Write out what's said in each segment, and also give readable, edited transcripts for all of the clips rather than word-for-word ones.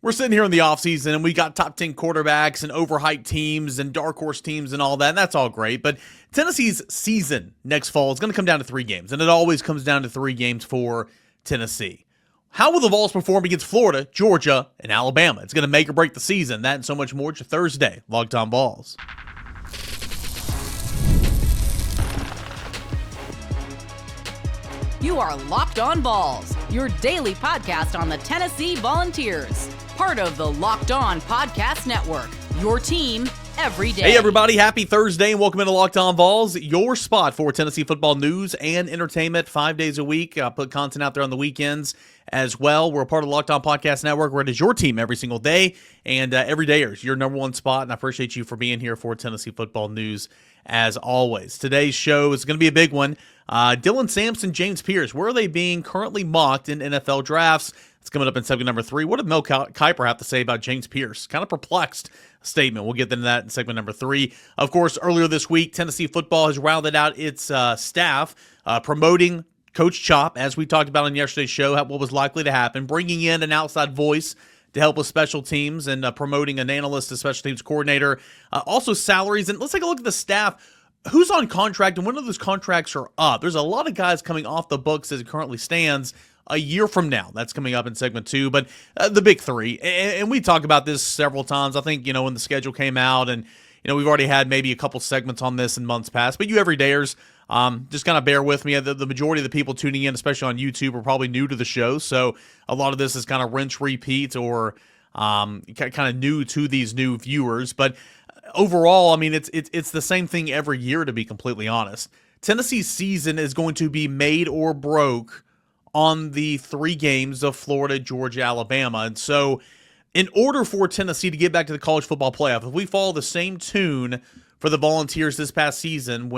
We're sitting here in the offseason and we got top 10 quarterbacks and overhyped teams and dark horse teams and all that, and that's all great. But Tennessee's season next fall is going to come down to 3 games, and it always comes down to 3 games for Tennessee. How will the Vols perform against Florida, Georgia, and Alabama? It's going to make or break the season. That and so much more. It's your Thursday Locked On Vols. You are Locked On Vols, your daily podcast on the Tennessee Volunteers. Part of the Locked On Podcast Network, your team every day. Hey everybody, happy Thursday and welcome into Locked On Vols, your spot for Tennessee football news and entertainment 5 days a week. I put content out there on the weekends as well. We're a part of the Locked On Podcast Network, where it is your team every single day, and every day is your number one spot, and I appreciate you for being here for Tennessee football news as always. Today's show is going to be a big one. Dylan Sampson, James Pearce, where are they being currently mocked in NFL drafts? It's coming up in segment number 3. What did Mel Kiper have to say about James Pearce? Kind of perplexed statement. We'll get into that in segment number 3. Of course, earlier this week, Tennessee football has rounded out its staff, promoting Coach Chop, as we talked about on yesterday's show, what was likely to happen, bringing in an outside voice to help with special teams and promoting an analyst to special teams coordinator. Also salaries. And let's take a look at the staff. Who's on contract and when those contracts are up? There's a lot of guys coming off the books as it currently stands a year from now. That's coming up in segment 2. But the big 3, and we talk about this several times. I think, when the schedule came out, and, we've already had maybe a couple segments on this in months past. But you everydayers, just kind of bear with me. The majority of the people tuning in, especially on YouTube, are probably new to the show. So a lot of this is kind of rinse, repeat, or kind of new to these new viewers. But overall, I mean, it's the same thing every year, to be completely honest. Tennessee's season is going to be made or broke on the 3 games of Florida, Georgia, Alabama. And so in order for Tennessee to get back to the college football playoff, if we follow the same tune for the Volunteers this past season,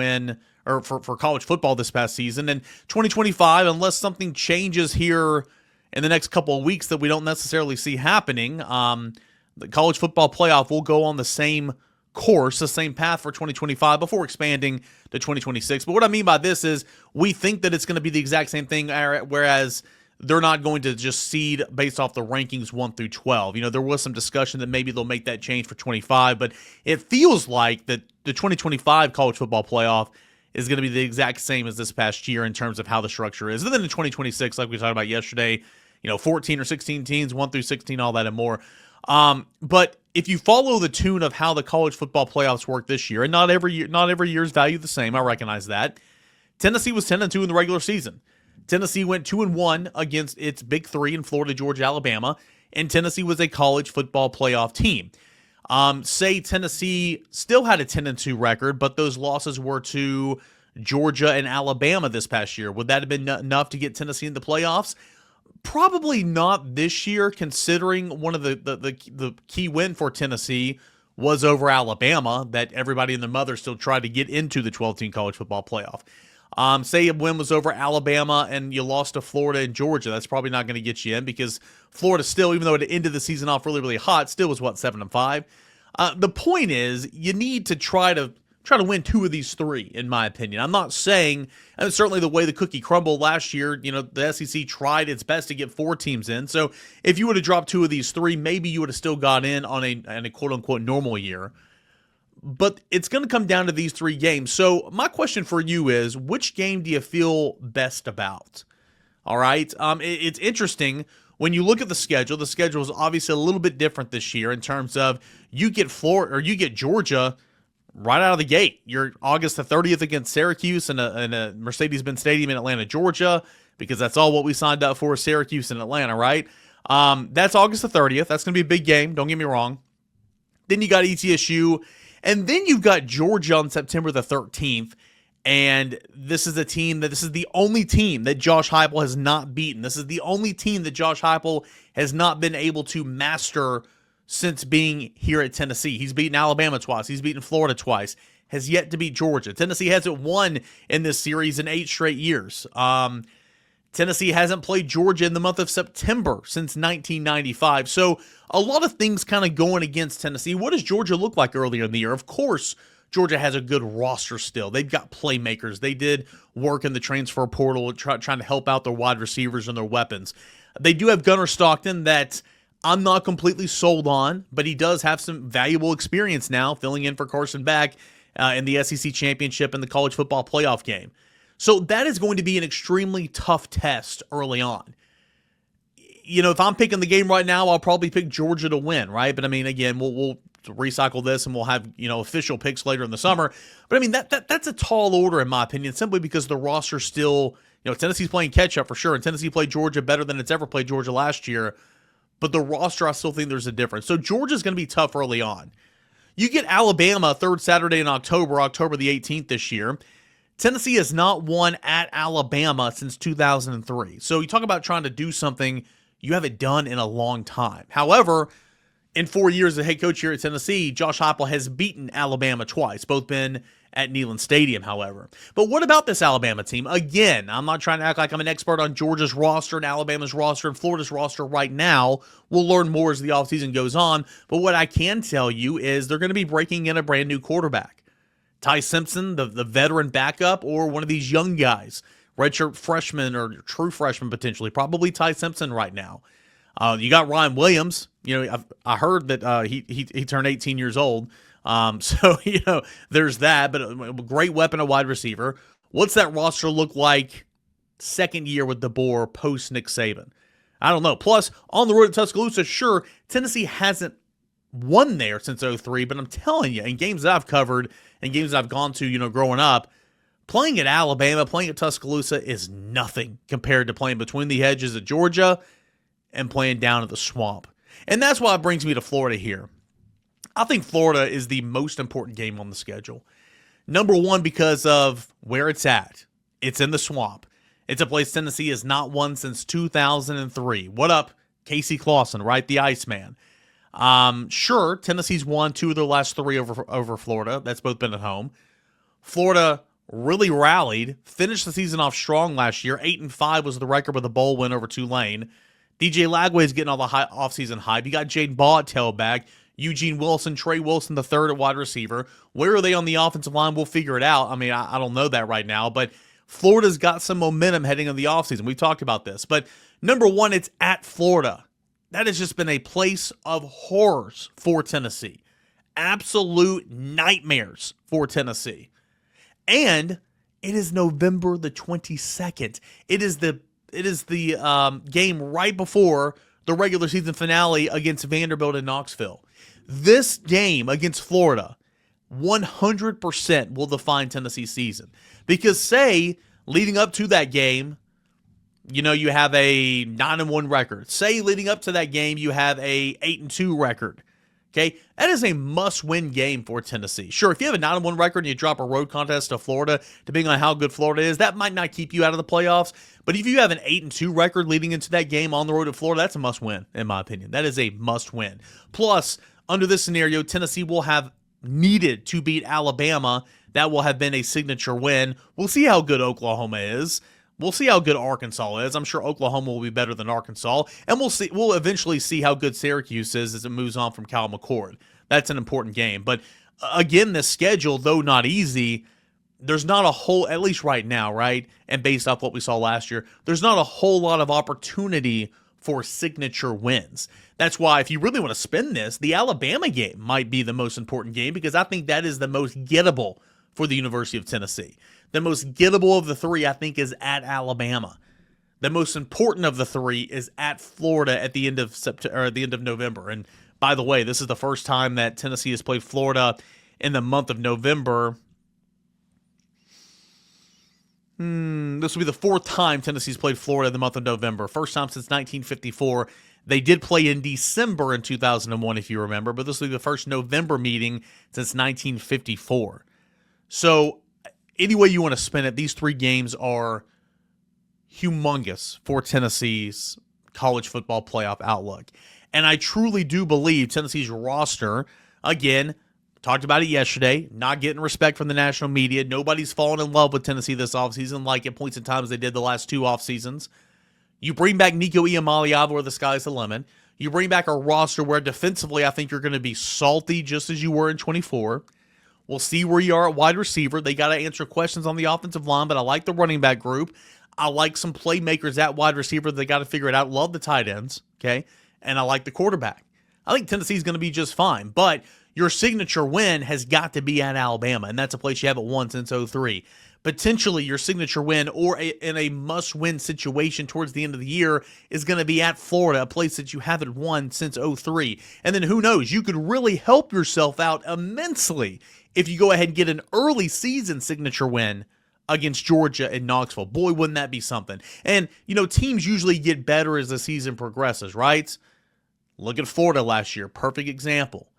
for college football this past season, in 2025, unless something changes here in the next couple of weeks that we don't necessarily see happening, the college football playoff will go on the same course, the same path for 2025 before expanding to 2026. But what I mean by this is we think that it's going to be the exact same thing, whereas they're not going to just seed based off the rankings 1 through 12. There was some discussion that maybe they'll make that change for 25, but it feels like that the 2025 college football playoff is going to be the exact same as this past year in terms of how the structure is. And then in 2026, like we talked about yesterday, 14 or 16 teams, 1 through 16, all that and more. But if you follow the tune of how the college football playoffs work this year, and not every year is valued the same, I recognize that. Tennessee was 10-2 in the regular season. Tennessee went 2-1 against its big 3 in Florida, Georgia, Alabama, and Tennessee was a college football playoff team. Say Tennessee still had a 10-2 record, but those losses were to Georgia and Alabama this past year. Would that have been enough to get Tennessee in the playoffs? Probably not this year, considering one of the key win for Tennessee was over Alabama, that everybody and their mother still tried to get into the 12-team college football playoff. Say a win was over Alabama and you lost to Florida and Georgia. That's probably not going to get you in, because Florida still, even though it ended the season off really, really hot, still was, 7-5. The point is, you need to try to win 2 of these 3, in my opinion. I'm not saying, and certainly the way the cookie crumbled last year, the SEC tried its best to get 4 teams in. So if you would have dropped 2 of these 3, maybe you would have still got in on a quote-unquote normal year. But it's going to come down to these 3 games. So my question for you is, which game do you feel best about? All right. It's interesting when you look at the schedule. The schedule is obviously a little bit different this year in terms of you get Florida or you get Georgia right out of the gate. You're August the 30th against Syracuse in a Mercedes-Benz Stadium in Atlanta, Georgia, because that's all what we signed up for, Syracuse and Atlanta, right? That's August the 30th. That's going to be a big game. Don't get me wrong. Then you got ETSU. And then you've got Georgia on September the 13th, and this is the only team that Josh Heupel has not beaten. This is the only team that Josh Heupel has not been able to master since being here at Tennessee. He's beaten Alabama twice. He's beaten Florida twice. Has yet to beat Georgia. Tennessee hasn't won in this series in 8 straight years. Tennessee hasn't played Georgia in the month of September since 1995. So a lot of things kind of going against Tennessee. What does Georgia look like earlier in the year? Of course, Georgia has a good roster still. They've got playmakers. They did work in the transfer portal, trying to help out their wide receivers and their weapons. They do have Gunnar Stockton that I'm not completely sold on, but he does have some valuable experience now filling in for Carson Beck in the SEC championship and the college football playoff game. So that is going to be an extremely tough test early on. If I'm picking the game right now, I'll probably pick Georgia to win, right? But I mean, again, we'll recycle this and we'll have, official picks later in the summer. But I mean, that's a tall order in my opinion, simply because the roster still, Tennessee's playing catch up for sure. And Tennessee played Georgia better than it's ever played Georgia last year. But the roster, I still think there's a difference. So Georgia's going to be tough early on. You get Alabama third Saturday in October the 18th this year. Tennessee has not won at Alabama since 2003. So you talk about trying to do something you haven't done in a long time. However, in 4 years as head coach here at Tennessee, Josh Heupel has beaten Alabama twice, both been at Neyland Stadium, however. But what about this Alabama team? Again, I'm not trying to act like I'm an expert on Georgia's roster and Alabama's roster and Florida's roster right now. We'll learn more as the offseason goes on. But what I can tell you is they're going to be breaking in a brand new quarterback. Ty Sampson, the veteran backup, or one of these young guys, redshirt freshman or true freshman potentially, probably Ty Sampson right now. You got Ryan Williams. I heard that he turned 18 years old. So there's that. But a great weapon, a wide receiver. What's that roster look like second year with DeBoer post Nick Saban? I don't know. Plus, on the road at Tuscaloosa, sure, Tennessee hasn't won there since 2003, but I'm telling you, in games that I've covered and games that I've gone to, growing up, playing at Alabama, playing at Tuscaloosa is nothing compared to playing between the hedges at Georgia and playing down at the Swamp. And that's why it brings me to Florida here. I think Florida is the most important game on the schedule. Number one, because of where it's at. It's in the Swamp. It's a place Tennessee has not won since 2003. What up, Casey Clausen, right? The Iceman. Sure, Tennessee's won 2 of their last 3 over Florida. That's both been at home. Florida really rallied, finished the season off strong last year. 8-5 was the record with a bowl win over Tulane. DJ Lagway's getting all the offseason hype. You got Jaden Baugh at tailback. Eugene Wilson, Trey Wilson, the third at wide receiver. Where are they on the offensive line? We'll figure it out. I mean, I don't know that right now, but Florida's got some momentum heading into the offseason. We've talked about this. But number one, it's at Florida. That has just been a place of horrors for Tennessee. Absolute nightmares for Tennessee. And it is November the 22nd. It is the game right before the regular season finale against Vanderbilt in Knoxville. This game against Florida 100% will define Tennessee's season. Because say, leading up to that game, you have a 9-1 record. Say, leading up to that game, you have a 8-2 record. Okay, that is a must-win game for Tennessee. Sure, if you have a 9-1 record and you drop a road contest to Florida, depending on how good Florida is, that might not keep you out of the playoffs. But if you have an 8-2 record leading into that game on the road to Florida, that's a must-win, in my opinion. That is a must-win. Plus, under this scenario, Tennessee will have needed to beat Alabama. That will have been a signature win. We'll see how good Oklahoma is. We'll see how good Arkansas is. I'm sure Oklahoma will be better than Arkansas. And we'll eventually see how good Syracuse is as it moves on from Cal McCord. That's an important game. But again, this schedule, though not easy, there's not a whole, at least right now, right? And based off what we saw last year, there's not a whole lot of opportunity for signature wins. That's why if you really want to spin this, the Alabama game might be the most important game because I think that is the most gettable for the University of Tennessee. The most gettable of the 3, I think, is at Alabama. The most important of the 3 is at Florida at the end of September, or at the end of November. And by the way, this is the first time that Tennessee has played Florida in the month of November. This will be the 4th time Tennessee's played Florida in the month of November. First time since 1954. They did play in December in 2001, if you remember, but this will be the first November meeting since 1954. So any way you want to spin it, these 3 games are humongous for Tennessee's college football playoff outlook. And I truly do believe Tennessee's roster, again, talked about it yesterday, not getting respect from the national media. Nobody's fallen in love with Tennessee this offseason like at points in time as they did the last 2 offseasons. You bring back Nico Iamaleava where the sky's the limit. You bring back a roster where defensively I think you're going to be salty just as you were in 24. We'll see where you are at wide receiver. They got to answer questions on the offensive line, but I like the running back group. I like some playmakers at wide receiver. They got to figure it out. Love the tight ends, okay? and I like the quarterback. I think Tennessee's going to be just fine, but your signature win has got to be at Alabama, and that's a place you haven't won since '03. Potentially your signature win or in a must-win situation towards the end of the year is going to be at Florida, a place that you haven't won since '03. And then who knows, you could really help yourself out immensely if you go ahead and get an early season signature win against Georgia in Knoxville. Boy, wouldn't that be something. And, teams usually get better as the season progresses, right? Look at Florida last year, perfect example.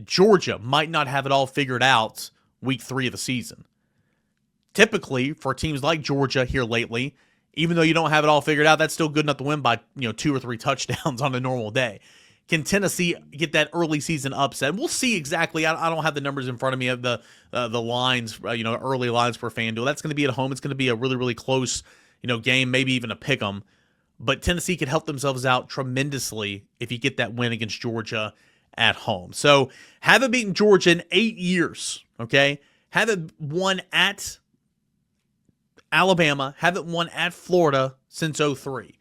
Georgia might not have it all figured out week 3 of the season. Typically, for teams like Georgia here lately, even though you don't have it all figured out, that's still good enough to win by 2 or 3 touchdowns on a normal day. Can Tennessee get that early season upset? We'll see exactly. I don't have the numbers in front of me of the lines, early lines for FanDuel. That's going to be at home. It's going to be a really, really close, game, maybe even a pick 'em. But Tennessee could help themselves out tremendously if you get that win against Georgia at home. So haven't beaten Georgia in 8 years, okay? Haven't won at Alabama, haven't won at Florida since '03.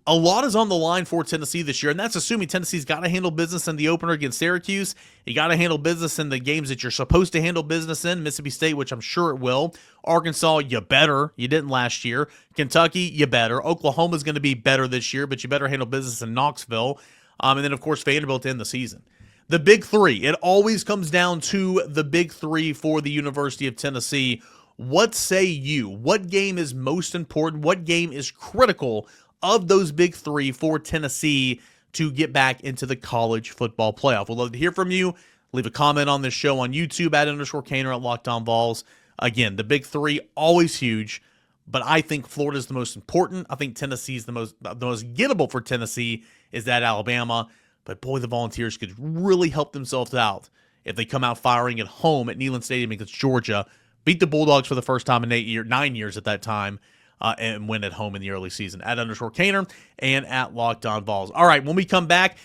A lot is on the line for Tennessee this year, and that's assuming Tennessee's got to handle business in the opener against Syracuse. You got to handle business in the games that you're supposed to handle business in. Mississippi State, which I'm sure it will. Arkansas, you better. You didn't last year. Kentucky, you better. Oklahoma's going to be better this year, but you better handle business in Knoxville. And then, of course, Vanderbilt to end the season. The big three. It always comes down to the big three for the University of Tennessee. What say you? What game is most important? What game is critical of those big three for Tennessee to get back into the college football playoff? We'd love to hear from you. Leave a comment on this show on YouTube @_Caner at Locked On Vols. Again, the big three, always huge, but I think Florida's the most important. I think Tennessee's the most gettable for Tennessee is that Alabama. But boy, the Volunteers could really help themselves out if they come out firing at home at Neyland Stadium against Georgia, beat the Bulldogs for the first time in 9 years at that time, and win at home in the early season @_Caner and at Locked On Vols. All right, when we come back,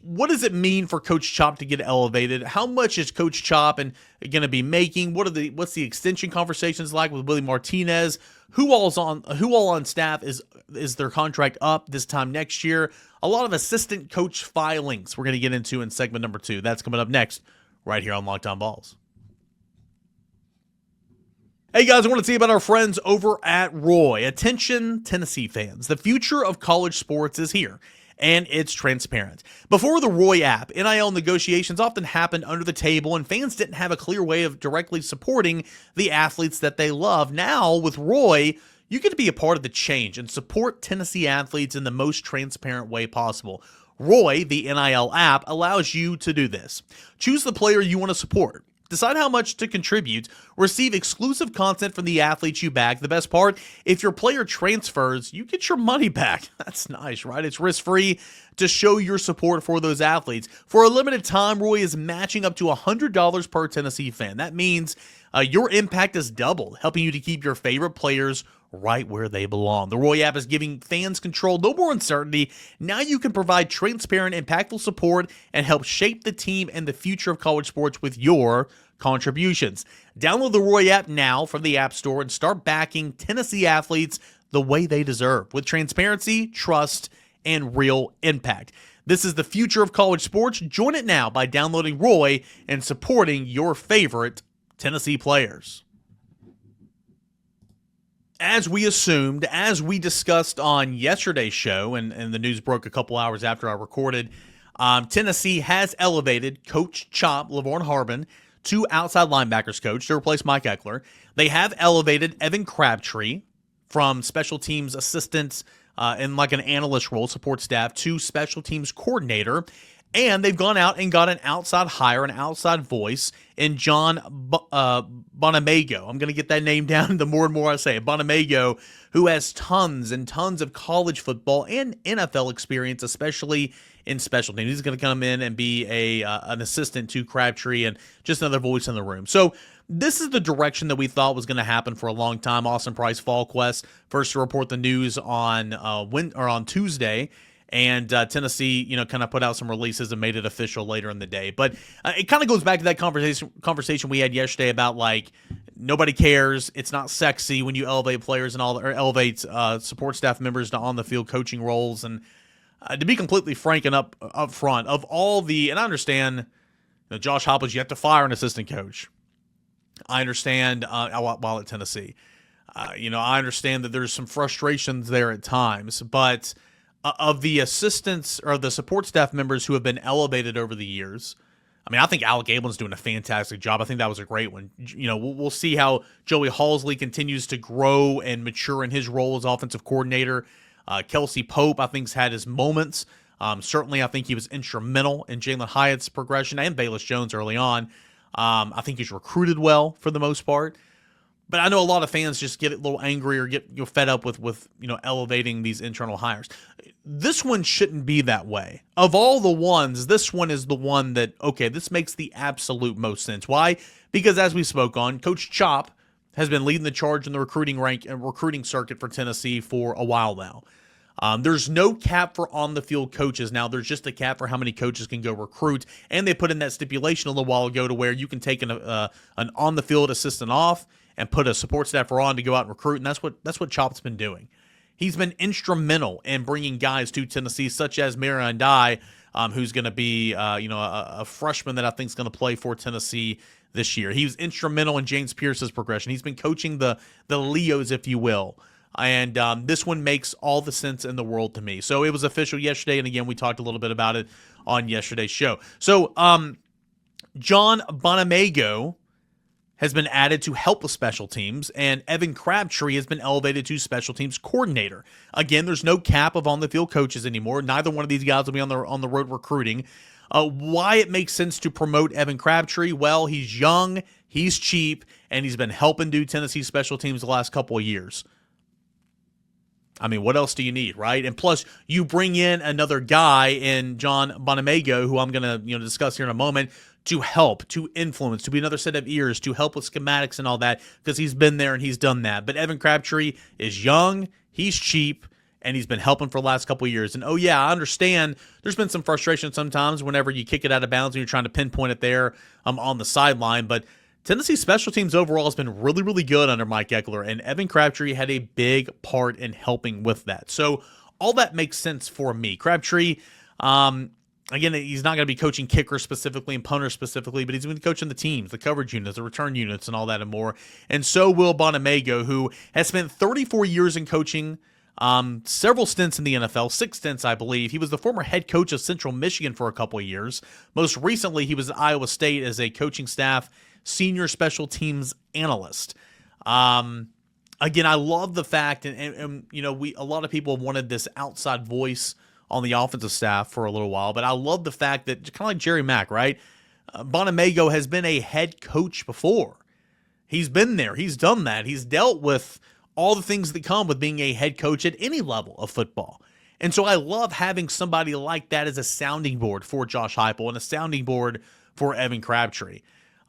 what does it mean for Coach Chop to get elevated? How much is Coach Chop going to be making? What's the extension conversations like with Willie Martinez? Who all on staff is their contract up this time next year? A lot of assistant coach filings we're going to get into in segment number 2. That's coming up next, right here on Locked On Vols. Hey guys, I want to tell you about our friends over at Roy. Attention, Tennessee fans. The future of college sports is here, and it's transparent. Before the Roy app, NIL negotiations often happened under the table, and fans didn't have a clear way of directly supporting the athletes that they love. Now, with Roy, you get to be a part of the change and support Tennessee athletes in the most transparent way possible. Roy, the NIL app, allows you to do this. Choose the player you want to support. Decide how much to contribute. Receive exclusive content from the athletes you back. The best part, if your player transfers, you get your money back. That's nice, right? It's risk-free to show your support for those athletes. For a limited time, Roy is matching up to $100 per Tennessee fan. That means your impact is doubled, helping you to keep your favorite players right where they belong. The Roy app is giving fans control, no more uncertainty. Now you can provide transparent, impactful support and help shape the team and the future of college sports with your contributions. Download the Roy app now from the App Store and start backing Tennessee athletes the way they deserve, with transparency, trust, and real impact. This is the future of college sports. Join it now by downloading Roy and supporting your favorite Tennessee players. As we assumed, as we discussed on yesterday's show, and the news broke a couple hours after I recorded, Tennessee has elevated Coach Chop, LaVorn Harbin, to outside linebackers coach to replace Mike Eckler. They have elevated Evan Crabtree from special teams assistant in like an analyst role, support staff, to special teams coordinator. And they've gone out and got an outside hire, an outside voice in John Bonamago. I'm going to get that name down the more and more I say it. Bonamago, who has tons and tons of college football and NFL experience, especially in special teams. He's going to come in and be an assistant to Crabtree and just another voice in the room. So this is the direction that we thought was going to happen for a long time. Austin Price Falquest first to report the news on Tuesday. And Tennessee, kind of put out some releases and made it official later in the day. But it kind of goes back to that conversation we had yesterday about, like, nobody cares. It's not sexy when you elevate players and elevate support staff members to on-the-field coaching roles. And To be completely frank and up front, of all and I understand Josh Heupel's yet to fire an assistant coach. I understand while at Tennessee. I understand that there's some frustrations there at times, but of the assistants or the support staff members who have been elevated over the years, I mean, I think Alec Ablin's doing a fantastic job. I think that was a great one. We'll see how Joey Halsley continues to grow and mature in his role as offensive coordinator. Kelsey Pope, I think, has had his moments. Certainly, I think he was instrumental in Jalen Hyatt's progression and Bayless Jones early on. I think he's recruited well for the most part. But I know a lot of fans just get a little angry or get fed up with elevating these internal hires. This one shouldn't be that way. Of all the ones, this one is the one that, okay, this makes the absolute most sense. Why? Because as we spoke on, Coach Chop has been leading the charge in the recruiting circuit for Tennessee for a while now. There's no cap for on-the-field coaches now. There's just a cap for how many coaches can go recruit, and they put in that stipulation a little while ago to where you can take an on-the-field assistant off and put a support staffer on to go out and recruit, and that's what Chop's been doing. He's been instrumental in bringing guys to Tennessee, such as Marion Dye, who's going to be a freshman that I think is going to play for Tennessee this year. He was instrumental in James Pearce's progression. He's been coaching the Leos, if you will. And this one makes all the sense in the world to me. So it was official yesterday, and again, we talked a little bit about it on yesterday's show. So John Bonamego has been added to help with special teams, and Evan Crabtree has been elevated to special teams coordinator. Again, there's no cap of on-the-field coaches anymore. Neither one of these guys will be on the road recruiting. Why it makes sense to promote Evan Crabtree? Well, he's young, he's cheap, and he's been helping do Tennessee special teams the last couple of years. I mean, what else do you need, right? And plus, you bring in another guy in John Bonamego, who I'm going to discuss here in a moment, to help, to influence, to be another set of ears, to help with schematics and all that, because he's been there and he's done that. But Evan Crabtree is young, he's cheap, and he's been helping for the last couple of years. And, oh, yeah, I understand there's been some frustration sometimes whenever you kick it out of bounds and you're trying to pinpoint it there on the sideline. But Tennessee special teams overall has been really, really good under Mike Eckler, and Evan Crabtree had a big part in helping with that. So all that makes sense for me. Crabtree, again, he's not going to be coaching kickers specifically and punters specifically, but he's going to be coaching the teams, the coverage units, the return units, and all that and more. And so will Bonamego, who has spent 34 years in coaching, several stints in the NFL, 6 stints, I believe. He was the former head coach of Central Michigan for a couple of years. Most recently, he was at Iowa State as a coaching staff senior special teams analyst. Again, I love the fact, and a lot of people have wanted this outside voice on the offensive staff for a little while, but I love the fact that, kind of like Jerry Mack, right? Bonamego has been a head coach before. He's been there. He's done that. He's dealt with all the things that come with being a head coach at any level of football. And so I love having somebody like that as a sounding board for Josh Heupel and a sounding board for Evan Crabtree.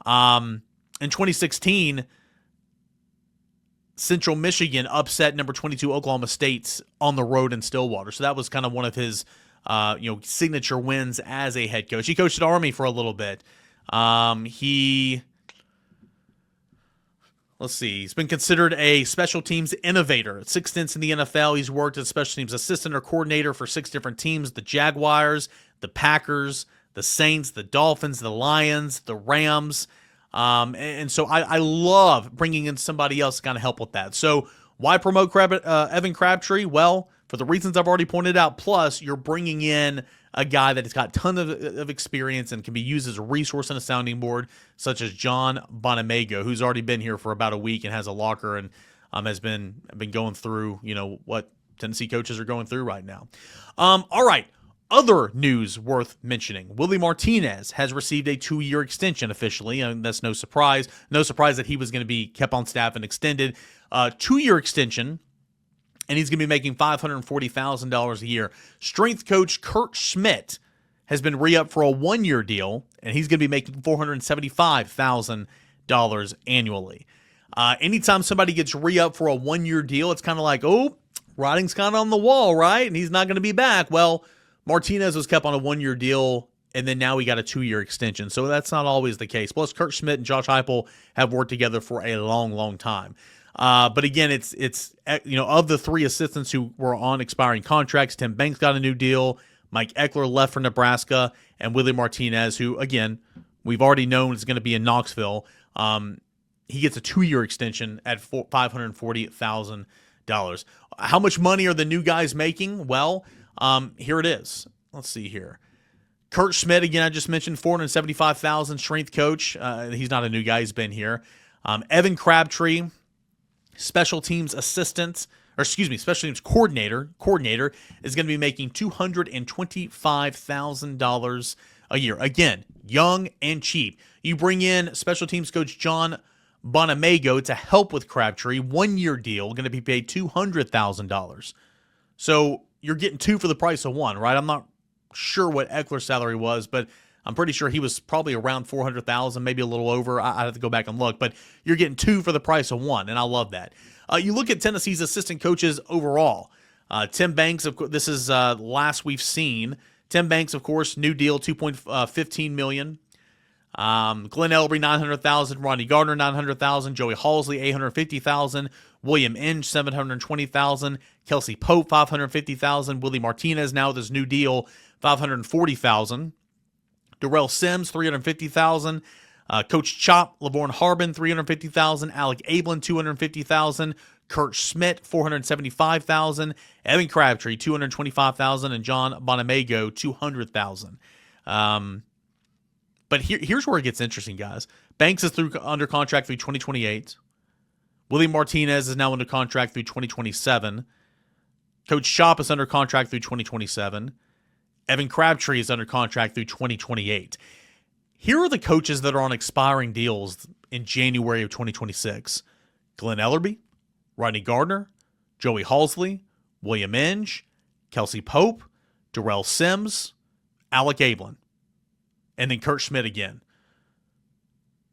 In 2016, Central Michigan upset number 22 Oklahoma State on the road in Stillwater. So that was kind of one of his signature wins as a head coach. He coached at Army for a little bit. He's been considered a special teams innovator. 6 stints in the NFL. He's worked as special teams assistant or coordinator for 6 different teams: the Jaguars, the Packers, the Saints, the Dolphins, the Lions, the Rams. And so I love bringing in somebody else to kind of help with that. So why promote Evan Crabtree? Well, for the reasons I've already pointed out, plus you're bringing in a guy that has got a ton of experience and can be used as a resource and a sounding board, such as John Bonamego, who's already been here for about a week and has a locker and has been going through, what Tennessee coaches are going through right now. All right. Other news worth mentioning: Willie Martinez has received a 2-year extension officially, and that's no surprise. No surprise that he was going to be kept on staff and extended. 2-year extension, and he's going to be making $540,000 a year. Strength coach Kurt Schmidt has been re-upped for a 1-year deal, and he's going to be making $475,000 annually. Anytime somebody gets re-upped for a 1-year deal, it's kind of like, oh, writing's kind of on the wall, right? And he's not going to be back. Well, Martinez was kept on a 1-year deal, and then now we got a 2-year extension. So that's not always the case. Plus, Kurt Schmidt and Josh Heupel have worked together for a long, long time. But again, it's of the 3 assistants who were on expiring contracts, Tim Banks got a new deal, Mike Eckler left for Nebraska, and Willie Martinez, who, again, we've already known is going to be in Knoxville. He gets a 2-year extension at $540,000. How much money are the new guys making? Well, here it is. Let's see here. Kurt Schmidt, again, I just mentioned, $475,000, strength coach. He's not a new guy. He's been here. Evan Crabtree, special teams coordinator is going to be making $225,000 a year. Again, young and cheap. You bring in special teams coach John Bonamago to help with Crabtree, 1-year deal, going to be paid $200,000. So you're getting 2 for the price of 1, right? I'm not sure what Eckler's salary was, but I'm pretty sure he was probably around $400,000, maybe a little over. I'd have to go back and look, but you're getting 2 for the price of 1, and I love that. You look at Tennessee's assistant coaches overall. Tim Banks, of course, this is last we've seen. Tim Banks, of course, new deal, $2.15 million. Glenn Ellery, $900,000. Ronnie Gardner, $900,000. Joey Halsley, $850,000. William Inge, $720,000. Kelsey Pope, $550,000. Willie Martinez, now with his new deal, $540,000. Darrell Sims, $350,000. Coach Chop, LaVorne Harbin, $350,000. Alec Ablin, $250,000. Kurt Schmidt, $475,000. Evan Crabtree, $225,000. And John Bonamago, $200,000. But here's where it gets interesting, guys. Banks is under contract through 2028. Willie Martinez is now under contract through 2027. Coach Chop is under contract through 2027. Evan Crabtree is under contract through 2028. Here are the coaches that are on expiring deals in January of 2026. Glenn Ellerby, Rodney Gardner, Joey Halsley, William Inge, Kelsey Pope, Darrell Sims, Alec Ablin, and then Kurt Schmidt again.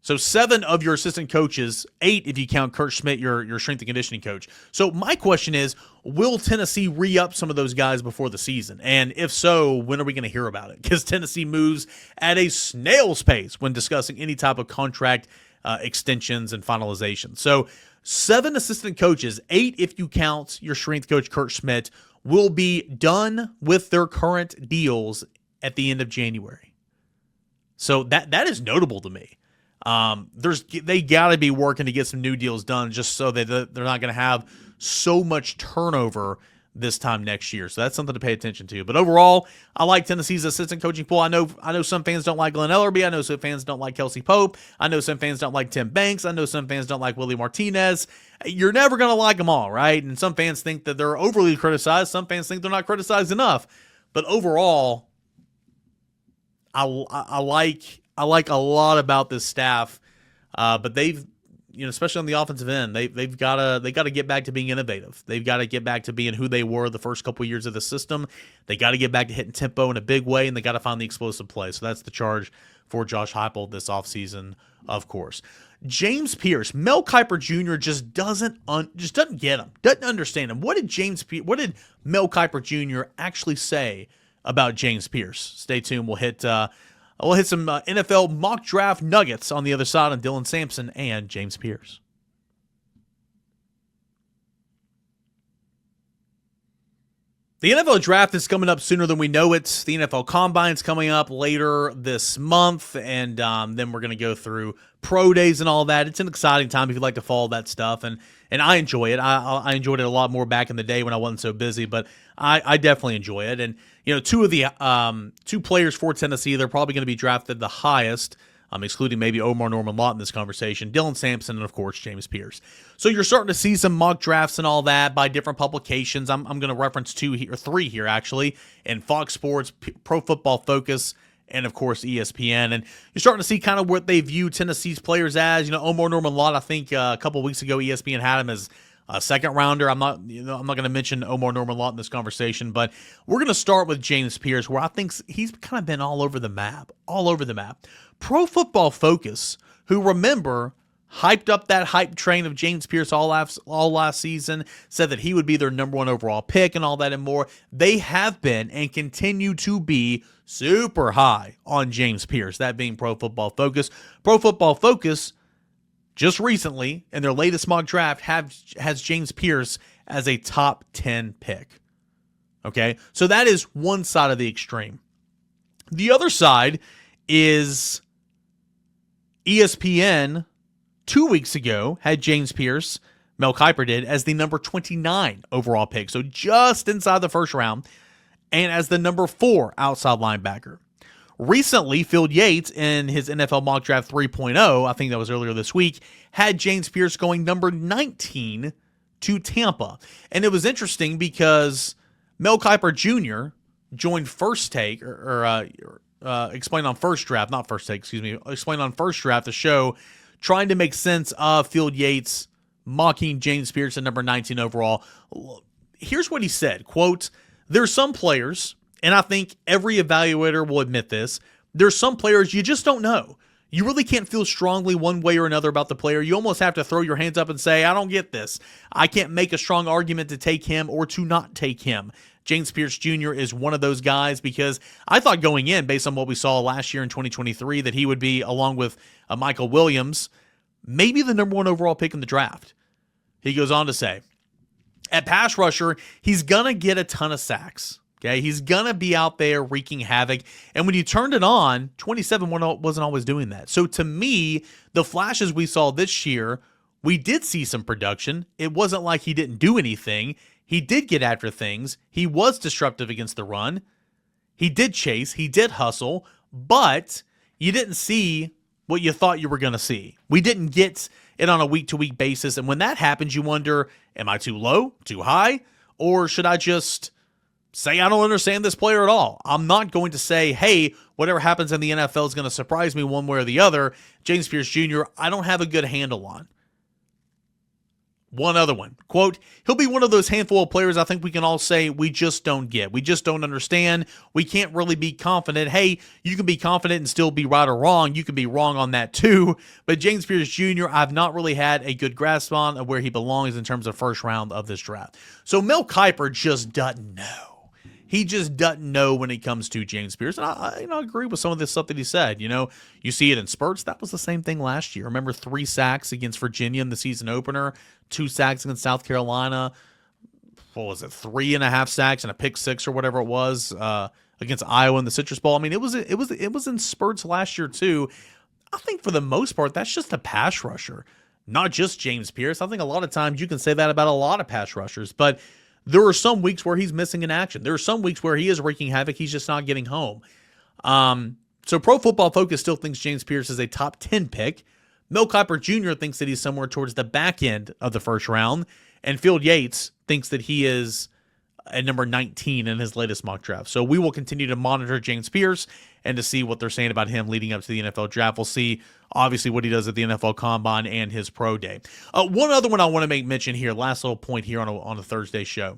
So 7 of your assistant coaches, 8 if you count Kurt Schmidt, your strength and conditioning coach. So my question is, will Tennessee re-up some of those guys before the season? And if so, when are we going to hear about it? Because Tennessee moves at a snail's pace when discussing any type of contract extensions and finalization. So 7 assistant coaches, 8 if you count your strength coach Kurt Schmidt, will be done with their current deals at the end of January. So that is notable to me. They got to be working to get some new deals done just so that they're not going to have so much turnover this time next year. So that's something to pay attention to. But overall, I like Tennessee's assistant coaching pool. I know some fans don't like Glenn Ellerby. I know some fans don't like Kelsey Pope. I know some fans don't like Tim Banks. I know some fans don't like Willie Martinez. You're never going to like them all, right? And some fans think that they're overly criticized. Some fans think they're not criticized enough. But overall, I like a lot about this staff, but they've, especially on the offensive end, they've got to get back to being innovative. They've got to get back to being who they were the first couple of years of the system. They got to get back to hitting tempo in a big way, and they got to find the explosive play. So that's the charge for Josh Heupel this offseason, of course. James Pearce, Mel Kiper Jr. just doesn't get him, doesn't understand him. What did Mel Kiper Jr. actually say about James Pearce? Stay tuned. We'll hit some NFL mock draft nuggets on the other side on Dylan Sampson and James Pearce. The NFL draft is coming up sooner than we know it. The NFL Combine's coming up later this month, and then we're going to go through pro days and all that. It's an exciting time if you like to follow that stuff, and I enjoy it. I enjoyed it a lot more back in the day when I wasn't so busy, but I definitely enjoy it. And two of the 2 players for Tennessee, they're probably going to be drafted the highest, excluding maybe Omar Norman Lott in this conversation, Dylan Sampson, and, of course, James Pearce. So you're starting to see some mock drafts and all that by different publications. I'm going to reference 3 here, actually, in Fox Sports, Pro Football Focus, and, of course, ESPN. And you're starting to see kind of what they view Tennessee's players as. Omar Norman Lott, I think a couple of weeks ago, ESPN had him as a second rounder. I'm not going to mention Omar Norman Lott in this conversation, but we're going to start with James Pearce, where I think he's kind of been all over the map. Pro Football Focus, who, remember, hyped up that hype train of James Pearce all last season, said that he would be their number 1 overall pick and all that and more. They have been and continue to be super high on James Pearce, that being Pro Football Focus. Pro Football Focus just recently, in their latest mock draft, has James Pearce as a top 10 pick. Okay, so that is one side of the extreme. The other side is ESPN 2 weeks ago had James Pearce, Mel Kiper did, as the number 29 overall pick, so just inside the first round, and as the number 4 outside linebacker. Recently, Phil Yates, in his NFL Mock Draft 3.0, I think that was earlier this week, had James Pearce going number 19 to Tampa. And it was interesting because Mel Kiper Jr. joined First Take, explained on First Draft, not First Take, explained on First Draft, the show, trying to make sense of Phil Yates mocking James Pearce at number 19 overall. Here's what he said, quote, "There's some players, and I think every evaluator will admit this, there's some players you just don't know. You really can't feel strongly one way or another about the player. You almost have to throw your hands up and say, I don't get this. I can't make a strong argument to take him or to not take him." James Pearce Jr. is one of those guys because I thought going in, based on what we saw last year in 2023, that he would be, along with Michael Williams, maybe the number 1 overall pick in the draft. He goes on to say, at pass rusher, he's going to get a ton of sacks. Okay, he's going to be out there wreaking havoc. And when you turned it on, 27 wasn't always doing that. So to me, the flashes we saw this year, we did see some production. It wasn't like he didn't do anything. He did get after things. He was disruptive against the run. He did chase. He did hustle. But you didn't see what you thought you were going to see. We didn't get it on a week-to-week basis. And when that happens, you wonder, am I too low, too high? Or should I just say I don't understand this player at all? I'm not going to say, hey, whatever happens in the NFL is going to surprise me one way or the other. James Pearce Jr., I don't have a good handle on. One other one, quote, he'll be one of those handful of players I think we can all say we just don't get. We just don't understand. We can't really be confident. Hey, you can be confident and still be right or wrong. You can be wrong on that too. But James Pearce Jr., I've not really had a good grasp on of where he belongs in terms of first round of this draft. So Mel Kiper just doesn't know. He just doesn't know when it comes to James Pearce. And I agree with some of this stuff that he said. You see it in spurts. That was the same thing last year. Remember 3 sacks against Virginia in the season opener, 2 sacks against South Carolina. What was it? 3.5 sacks and a pick 6 or whatever it was against Iowa in the Citrus Bowl. I mean, it was in spurts last year too. I think for the most part, that's just a pass rusher, not just James Pearce. I think a lot of times you can say that about a lot of pass rushers, but there are some weeks where he's missing in action. There are some weeks where he is wreaking havoc. He's just not getting home. So Pro Football Focus still thinks James Pearce is a top 10 pick. Mel Kiper Jr. thinks that he's somewhere towards the back end of the first round. And Phil Yates thinks that he is at number 19 in his latest mock draft. So we will continue to monitor James Pearce and to see what they're saying about him leading up to the NFL draft. We'll see, obviously, what he does at the NFL Combine and his pro day. One other one I want to make mention here, last little point here on a Thursday show.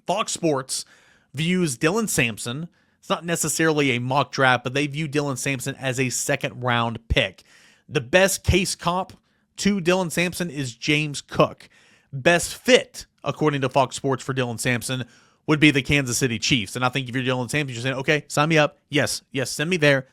Fox Sports views Dylan Sampson. It's not necessarily a mock draft, but they view Dylan Sampson as a second-round pick. The best case comp to Dylan Sampson is James Cook. Best fit, according to Fox Sports, for Dylan Sampson would be the Kansas City Chiefs. And I think if you're Dylan Sampson, you're saying, okay, sign me up. Yes, send me there.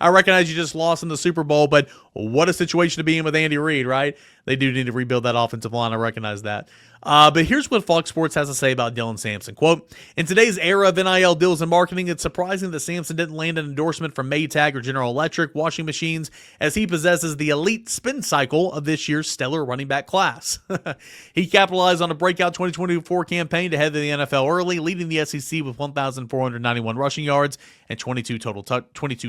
I recognize you just lost in the Super Bowl, but what a situation to be in with Andy Reid, right? They do need to rebuild that offensive line. I recognize that. But here's what Fox Sports has to say about Dylan Sampson. Quote, in today's era of NIL deals and marketing, it's surprising that Sampson didn't land an endorsement from Maytag or General Electric washing machines, as he possesses the elite spin cycle of this year's stellar running back class. He capitalized on a breakout 2024 campaign to head to the NFL early, leading the SEC with 1,491 rushing yards and 22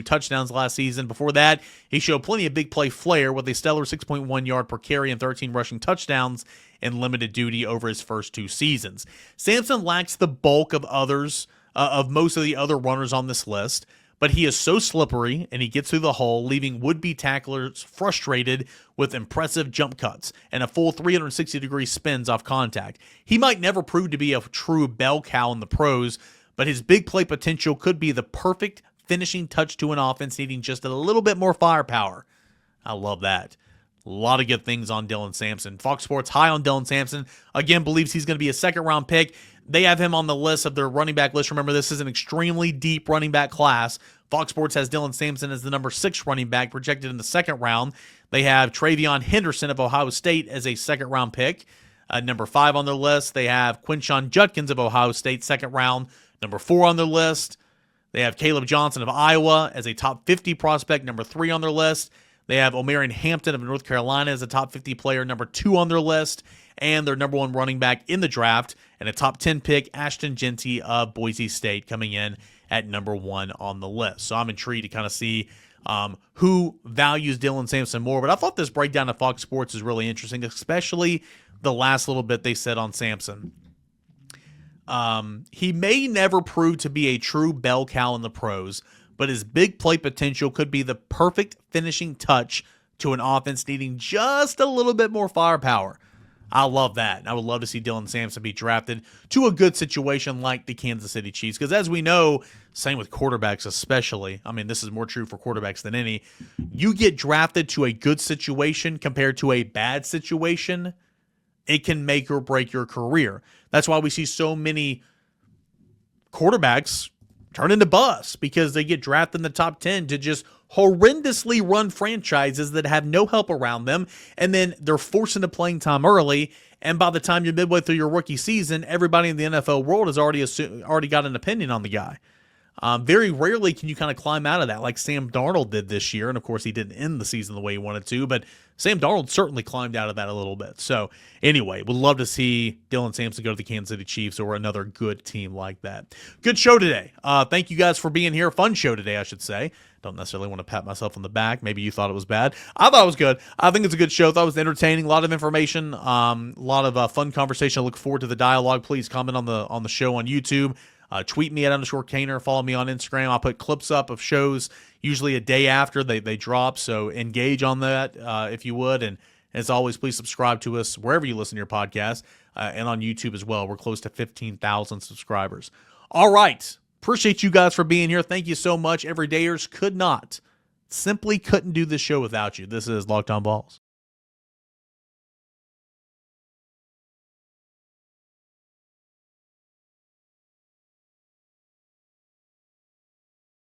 touchdowns last season. Before that, he showed plenty of big play flair with a stellar 6.1 yard per carry and 13 rushing touchdowns in limited duty over his first 2 seasons. Sampson lacks the bulk of most of the other runners on this list, but he is so slippery and he gets through the hole, leaving would-be tacklers frustrated with impressive jump cuts and a full 360-degree spins off contact. He might never prove to be a true bell cow in the pros, but his big play potential could be the perfect finishing touch to an offense needing just a little bit more firepower. I love that. A lot of good things on Dylan Sampson. Fox Sports high on Dylan Sampson. Again, believes he's going to be a second-round pick. They have him on the list of their running back list. Remember, this is an extremely deep running back class. Fox Sports has Dylan Sampson as the number 6 running back projected in the second round. They have Travion Henderson of Ohio State as a second-round pick. Number 5 on their list, they have Quinshon Judkins of Ohio State, second round. Number 4 on their list, they have Caleb Johnson of Iowa as a top 50 prospect, number 3 on their list. They have Omarion Hampton of North Carolina as a top 50 player, number 2 on their list. And their number 1 running back in the draft and a top 10 pick, Ashton Genty of Boise State, coming in at number 1 on the list. So I'm intrigued to kind of see who values Dylan Sampson more. But I thought this breakdown of Fox Sports is really interesting, especially the last little bit they said on Sampson. He may never prove to be a true bell cow in the pros, but his big play potential could be the perfect finishing touch to an offense needing just a little bit more firepower. I love that. And I would love to see Dylan Sampson be drafted to a good situation like the Kansas City Chiefs. Because as we know, same with quarterbacks especially. I mean, this is more true for quarterbacks than any. You get drafted to a good situation compared to a bad situation, it can make or break your career. That's why we see so many quarterbacks turn into busts, because they get drafted in the top 10 to just horrendously run franchises that have no help around them, and then they're forced into playing time early, and by the time you're midway through your rookie season, everybody in the NFL world has already got an opinion on the guy. Very rarely can you kind of climb out of that like Sam Darnold did this year, and of course he didn't end the season the way he wanted to, but Sam Darnold certainly climbed out of that a little bit. So anyway, would love to see Dylan Sampson go to the Kansas City Chiefs or another good team like that. Good show today. Thank you guys for being here. Fun show today, I should say. Don't necessarily want to pat myself on the back. Maybe you thought it was bad. I thought it was good. I think it's a good show. I thought it was entertaining. A lot of information. A lot of fun conversation. I look forward to the dialogue. Please comment on the show on YouTube. Tweet me at _Caner. Follow me on Instagram. I'll put clips up of shows usually a day after they drop. So engage on that if you would. And as always, please subscribe to us wherever you listen to your podcast and on YouTube as well. We're close to 15,000 subscribers. All right. Appreciate you guys for being here. Thank you so much. Everydayers simply couldn't do this show without you. This is Locked On Vols.